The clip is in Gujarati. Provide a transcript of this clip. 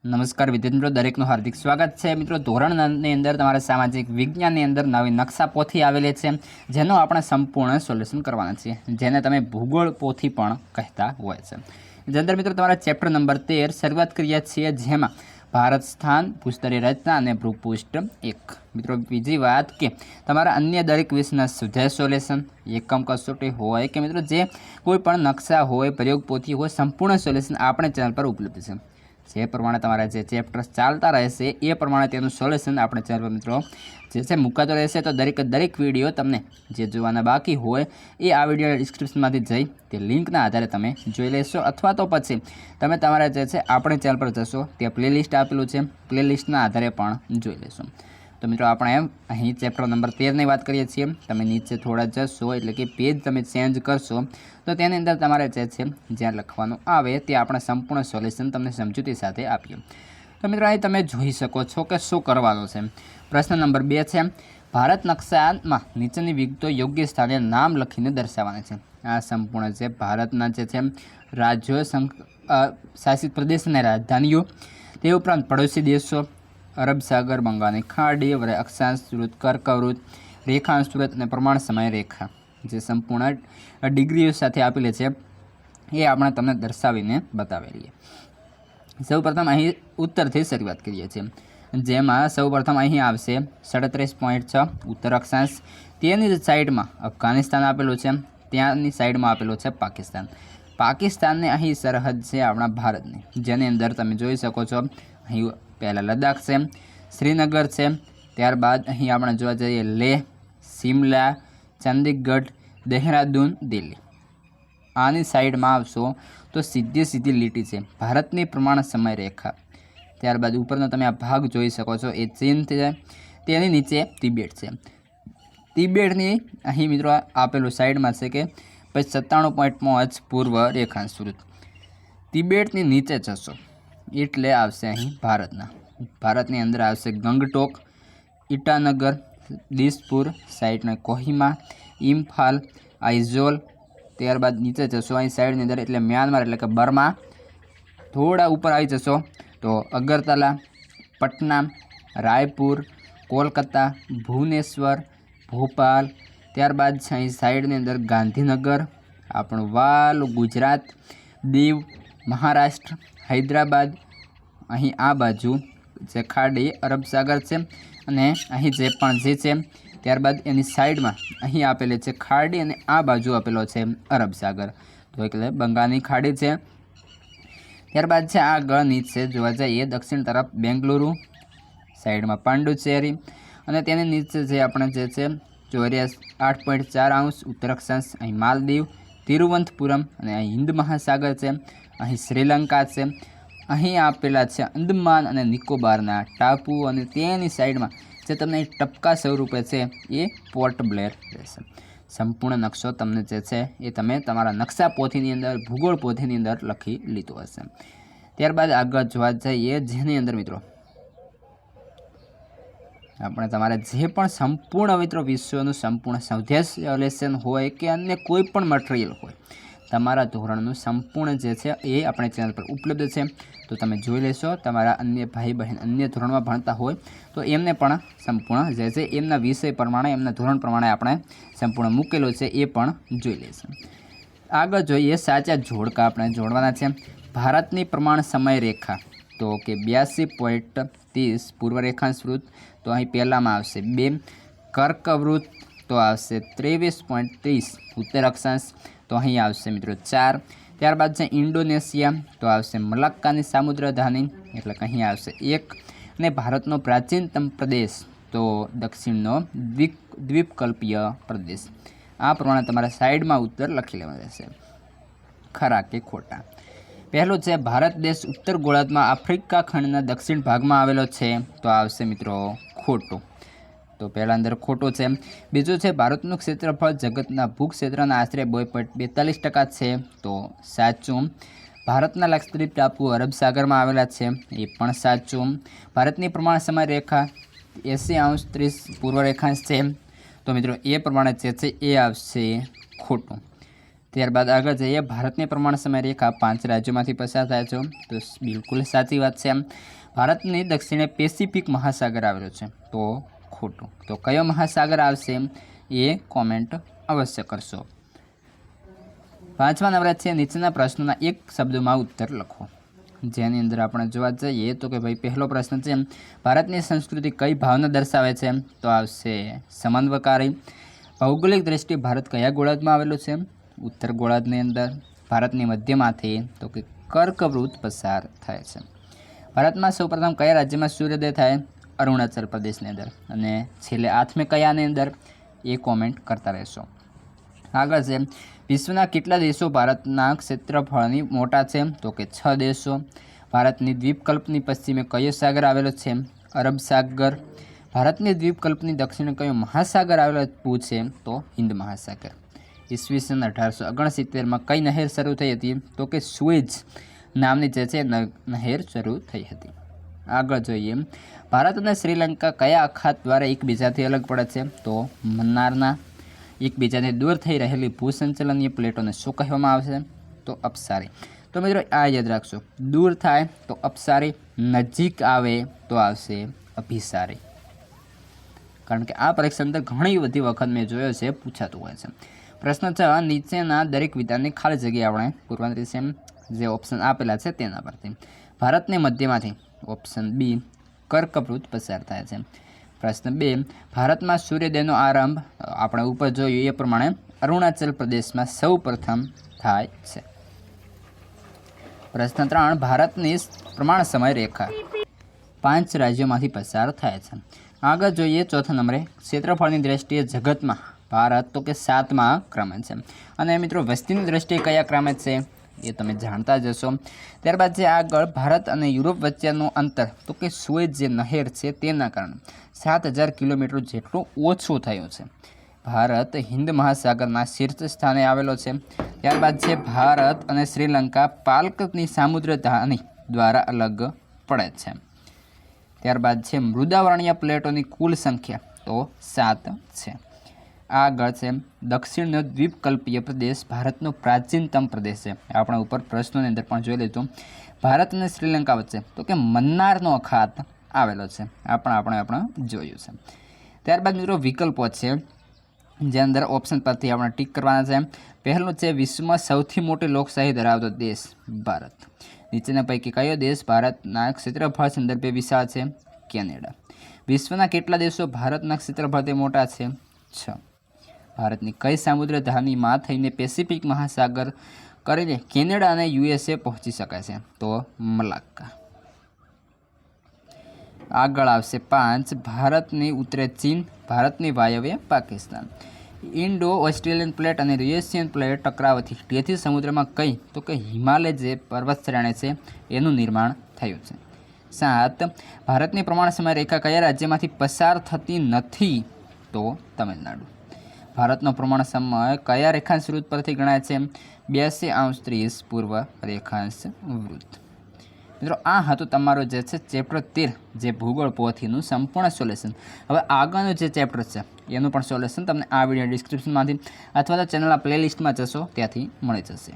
નમસ્કાર વિદ્યાર્થી મિત્રો, દરેકનું હાર્દિક સ્વાગત છે। મિત્રો, ધોરણ 9ની અંદર તમારા સામાજિક વિજ્ઞાનની અંદર નવી નકશા પોથી આવેલી છે, જેનો આપણે સંપૂર્ણ સોલ્યુશન કરવાના છીએ, જેને તમે ભૂગોળ પોથી પણ કહેતા હોય છે। જે અંદર મિત્રો તમારા ચેપ્ટર નંબર 13 શરૂઆત કરીએ છીએ, જેમાં ભારત સ્થાન, ભૂસ્તરીય રચના અને ભૂપૃષ્ઠ 1। મિત્રો, બીજી વાત કે તમારા અન્ય દરેક વિષયના સ્વાધ્યાય સોલ્યુશન, એકમ કસોટી હોય કે મિત્રો જે કોઈ પણ નકશા હોય, પ્રયોગ પોથી હોય, સંપૂર્ણ સોલ્યુશન આપણે ચેનલ પર ઉપલબ્ધ છે। જે પ્રમાણે તમારા જે ચેપ્ટર્સ ચાલતા રહેશે એ પ્રમાણે તેનું સોલ્યુશન આપણે ચેનલ પર મિત્રો જે છે મુકાતો રહેશે। તો દરેક વિડીયો તમને જે જોવાના બાકી હોય એ આ વિડીયો ડિસ્ક્રિપ્શનમાંથી જઈ તે લિંકના આધારે તમે જોઈ લેશો, અથવા તો પછી તમે તમારા જે છે આપણે ચેનલ પર જશો, તે પ્લેલિસ્ટ આપેલું છે, પ્લેલિસ્ટના આધારે પણ જોઈ લેશો। તો મિત્રો, આપણે અહીં ચેપ્ટર નંબર 13ની વાત કરીએ છીએ। તમે નીચે થોડા જશો એટલે કે પેજ તમે ચેન્જ કરશો તો તેની અંદર તમારે જે છે જ્યાં લખવાનું આવે તે આપણે સંપૂર્ણ સોલ્યુશન તમને સમજૂતી સાથે આપીએ। તો મિત્રો, અહીં તમે જોઈ શકો છો કે શું કરવાનું છે। પ્રશ્ન નંબર 2 છે, ભારત નકશામાં નીચેની વિગતો યોગ્ય સ્થાને નામ લખીને દર્શાવવાના છે। આ સંપૂર્ણ છે ભારતના જે છે રાજ્યો, શાસિત પ્રદેશ અને રાજધાનીઓ, તે ઉપરાંત પડોશી દેશો, અરબ સાગર, બંગાળની ખાડી, અક્ષાંશ વૃત્ત, કર્કવૃત્ત, રેખાંશ વૃત્ત અને પ્રમાણ સમય રેખા, જે સંપૂર્ણ ડિગ્રીઓ સાથે આપેલી છે એ આપણે તમને દર્શાવીને બતાવેલી છે। સૌપ્રથમ અહીં ઉત્તરથી શરૂઆત કરીએ છીએ, જેમાં સૌપ્રથમ અહીં આવશે 37.6 ઉત્તર અક્ષાંશ। તેની જ સાઈડમાં અફઘાનિસ્તાન આપેલું છે, ત્યાંની સાઈડમાં આપેલું છે પાકિસ્તાન। પાકિસ્તાનની અહીં સરહદ છે આપણા ભારતની, જેની અંદર તમે જોઈ શકો છો અહીં પહેલાં લદ્દાખ છે, શ્રીનગર છે, ત્યારબાદ અહીં આપણે જોવા જઈએ લેહ, શિમલા, ચંદીગઢ, દેહરાદૂન, દિલ્હી। આની સાઈડમાં આવશો તો સીધી લીટી છે ભારતની પ્રમાણ સમય રેખા। ત્યારબાદ ઉપરનો તમે આ ભાગ જોઈ શકો છો એ ચીન છે, તેની નીચે તિબેટ છે। તિબેટની અહીં મિત્રો આપેલું સાઈડમાં છે કે 97.5 પૂર્વ રેખાંશ વૃત્ત। તિબેટની નીચે જશો એટલે આવશે અહીં ભારતની અંદર આવશે ગંગટોક, ઈટાનગર, દિસપુર, સાઈડને કોહિમા, ઇમ્ફાલ, આઇઝોલ। ત્યારબાદ નીચે જશો અહીં સાઈડની અંદર એટલે મ્યાનમાર એટલે કે બર્મા। થોડા ઉપર આવી જશો તો અગરતલા, પટના, રાયપુર, કોલકાતા, ભુવનેશ્વર, ભોપાલ। ત્યારબાદ છે અહીં સાઈડની અંદર ગાંધીનગર, આપણું વાલું ગુજરાત, દીવ, મહારાષ્ટ્ર, હૈદરાબાદ। અહીં આ બાજુ જે ખાડી અરબ સાગર છે અને અહીં જે પણ છે, ત્યારબાદ એની સાઈડમાં અહીં આપેલી છે ખાડી અને આ બાજુ આપેલો છે અરબ સાગર, તો એટલે બંગાળની ખાડી છે। ત્યારબાદ છે આગળ નીચે જોવા જઈએ દક્ષિણ તરફ બેંગલુરુ, સાઈડમાં પાંડુચેરી અને તેની નીચે જે આપણે જે છે 8.4 અંશ ઉત્તર અક્ષાંશ, અહીં માલદીવ, તિરુવનંતપુરમ અને અહીં હિન્દ મહાસાગર છે, અહીં શ્રીલંકા છે, અહીં આપેલા છે અંદમાન અને નિકોબારના ટાપુ અને તેની સાઈડમાં જે તમને ટપકા સ્વરૂપે છે એ પોર્ટ બ્લેર રહેશે। સંપૂર્ણ નકશો તમને જે છે એ તમે તમારા નકશા પોથીની અંદર, ભૂગોળ પોથીની અંદર લખી લીધો હશે। ત્યારબાદ આગળ જોવા જઈએ, જેની અંદર મિત્રો આપણે તમારે જે પણ સંપૂર્ણ મિત્રો વિશ્વનું સંપૂર્ણ સ્વાધ્યાય સોલ્યુશન હોય કે અન્ય કોઈ પણ મટીરિયલ હોય, તમારા ધોરણનું સંપૂર્ણ જે છે એ આપણે ચેનલ પર ઉપલબ્ધ છે, તો તમે જોઈ લેશો। તમારા અન્ય ભાઈ બહેન અન્ય ધોરણમાં ભણતા હોય તો એમને પણ સંપૂર્ણ જે છે એમના વિષય પ્રમાણે, એમના ધોરણ પ્રમાણે આપણે સંપૂર્ણ મૂકેલો છે એ પણ જોઈ લેશે। આગળ જોઈએ સાચા જોડકા આપણે જોડવાના છે। ભારતની પ્રમાણ સમય રેખા તો કે 82.30 પૂર્વ રેખાંશ વૃત્ત, તો અહીં પહેલામાં આવશે 2। કર્કવૃત્ત તો આવશે 23.30 ઉત્તર અક્ષાંશ, તો અહીં આવશે મિત્રો 4। ત્યારબાદ છે ઇન્ડોનેશિયા, તો આવશે મલાક્કાની સામુદ્રધાની એટલે કે અહીં આવશે 1। અને ભારતનો પ્રાચીનતમ પ્રદેશ તો દક્ષિણનો દ્વીપકલ્પીય પ્રદેશ। આ પ્રમાણે તમારા સાઈડમાં ઉત્તર લખી લેવા રહેશે, ખરા કે ખોટા। પહેલું છે ભારત દેશ ઉત્તર ગોળાર્ધમાં આફ્રિકા ખંડના દક્ષિણ ભાગમાં આવેલો છે, તો આવશે મિત્રો ખોટું, તો પહેલા અંદર ખોટો છે। બીજું છે ભારતનું ક્ષેત્રફળ જગતના ભૂક્ષેત્રના આશરે 2.42% છે, તો સાચું। ભારતના લક્ષદ્વીપ ટાપુ અરબ સાગરમાં આવેલા છે, એ પણ સાચું। ભારતની પ્રમાણ સમય રેખા 80°30 પૂર્વ રેખાંશ છે, તો મિત્રો એ પ્રમાણે જે છે એ આવશે ખોટું। ત્યારબાદ આગળ જઈએ, ભારતની પ્રમાણ સમય રેખા 5 રાજ્યોમાંથી પસાર થાય છે, તો બિલકુલ સાચી વાત છે। ભારતની દક્ષિણે પેસિફિક મહાસાગર આવેલો છે, તો ખોટું. તો કયો મહાસાગર આવશે એ કોમેન્ટ અવશ્ય કરશો. 5મા નંબરે છે નીચેના પ્રશ્નોના એક શબ્દમાં ઉત્તર લખો. જેની અંદર આપણે જોવા જઈએ તો કે ભાઈ પહેલો પ્રશ્ન છે ભારતની સંસ્કૃતિ કઈ ભાવના દર્શાવે છે, તો આવશે સમન્વયકારી. ભૌગોલિક દ્રષ્ટિએ ભારત કયા ગોળાર્ધમાં આવેલું છે, ઉત્તર ગોળાર્ધની અંદર. ભારતની મધ્યમાંથી તો કે કર્કવૃત પસાર થાય છે. ભારતમાં સૌપ્રથમ કયા રાજ્યમાં સૂર્યોદય થાય, અરુણાચલ પ્રદેશની અંદર. અને છેલ્લે 8મે કયાની અંદર એ કોમેન્ટ કરતા રહેશો. આગળ છે વિશ્વના કેટલા દેશો ભારતના ક્ષેત્રફળની મોટા છે, તો કે 6 દેશો. ભારતની દ્વીપકલ્પની પશ્ચિમે કયો સાગર આવેલો છે, અરબ સાગર. ભારતની દ્વીપકલ્પની દક્ષિણે કયો મહાસાગર આવેલો પૂછે તો હિન્દ મહાસાગર. ઈસવીસન 1869માં કઈ નહેર શરૂ થઈ હતી, તો કે સુએઝ નામની જે છે નહેર શરૂ થઈ હતી. આગળ જોઈએ ભારત અને શ્રીલંકા કયા અખાત દ્વારા એકબીજાથી અલગ પડે છે, તો મન્નારના. એકબીજાથી દૂર થઈ રહેલી ભૂસંચલનીય પ્લેટોને શું કહેવામાં આવશે, તો અપસારી. તો મિત્રો આ યાદ રાખશો, દૂર થાય તો અપસારી, નજીક આવે તો આવશે અભિસારી. કારણ કે આ પરીક્ષા અંદર ઘણી બધી વખત મેં જોયો છે પૂછાતું હોય છે. પ્રશ્ન 6 નીચેના દરેક વિધાનની ખાલી જગ્યા આપણે પૂરવાની રહેશે, જે ઓપ્શન આપેલા છે તેના પરથી. ભારતની મધ્યમાંથી ઓપ્શન બી કર્કવૃત પસાર થાય છે. પ્રશ્ન 2 ભારતમાં સૂર્યોદયનો આરંભ આપણે ઉપર જોયું એ પ્રમાણે અરુણાચલ પ્રદેશમાં સૌ પ્રથમ થાય છે. પ્રશ્ન 3 ભારતની પ્રમાણ સમય રેખા 5 રાજ્યોમાંથી પસાર થાય છે. આગળ જોઈએ ચોથા નંબરે ક્ષેત્રફળની દ્રષ્ટિએ જગતમાં ભારત તો કે 7મા ક્રમે છે. અને મિત્રો વસ્તીની દ્રષ્ટિએ કયા ક્રમે છે એ તમે જાણતા જ હશો. ત્યારબાદ છે આગળ ભારત અને યુરોપ વચ્ચેનું અંતર તો કે સુએઝ જે નહેર છે તેના કારણે 7000 કિલોમીટર જેટલું ઓછું થયું છે. ભારત હિન્દ મહાસાગરના શીર્ષ સ્થાને આવેલો છે. ત્યારબાદ છે ભારત અને શ્રીલંકા પાલ્કની સામુદ્ર ધાની દ્વારા અલગ પડે છે. ત્યારબાદ છે મૃદાવરણીય પ્લેટોની કુલ સંખ્યા તો 7 છે. આગળ છે દક્ષિણનો દ્વીપકલ્પીય પ્રદેશ ભારતનો પ્રાચીનતમ પ્રદેશ છે. આપણે ઉપર પ્રશ્નોની અંદર પણ જોઈ લીધું. ભારત અને શ્રીલંકા વચ્ચે તો કે મન્નારનો અખાત આવેલો છે. આપણે જોયું છે. ત્યારબાદ મિત્રો વિકલ્પો છે, જે અંદર ઓપ્શન પરથી આપણે ટીક કરવાના છે. પહેલું છે વિશ્વમાં સૌથી મોટી લોકશાહી ધરાવતો દેશ ભારત. નીચેના પૈકી કયો દેશ ભારતના ક્ષેત્રફળ સંદર્ભે વિશાળ છે, કેનેડા. વિશ્વના કેટલા દેશો ભારતના ક્ષેત્રફળથી મોટા છે, 6. ભારતની કઈ સામુદ્ર ધાનીમાં થઈને પેસિફિક મહાસાગર કરીને કેનેડા અને USA પહોંચી શકાય છે, તો મલાક્કા. આગળ આવશે 5 ભારતની ઉત્તરે ચીન, ભારતની વાયવ્ય પાકિસ્તાન. ઇન્ડો ઓસ્ટ્રેલિયન પ્લેટ અને યુએશિયન પ્લેટ ટકરાવથી તેથી સમુદ્રમાં કઈ તો કે હિમાલય જે પર્વત શ્રેણી છે એનું નિર્માણ થયું છે. 7 ભારતની પ્રમાણ સમય રેખા કયા રાજ્યમાંથી પસાર થતી નથી, તો તમિલનાડુ. ભારતનો પ્રમાણ સમય કયા રેખાંશ વૃત્ત પરથી ગણાય છે, 82°30 પૂર્વ રેખાંશ વૃત્ત. મિત્રો આ હતું તમારું જે છે ચેપ્ટર 13 જે ભૂગોળ પોથીનું સંપૂર્ણ સોલ્યુશન. હવે આગળનું જે ચેપ્ટર છે એનું પણ સોલ્યુશન તમને આ વિડીયો ડિસ્ક્રિપ્શનમાંથી અથવા તો ચેનલના પ્લેલિસ્ટમાં જશો ત્યાંથી મળી જશે.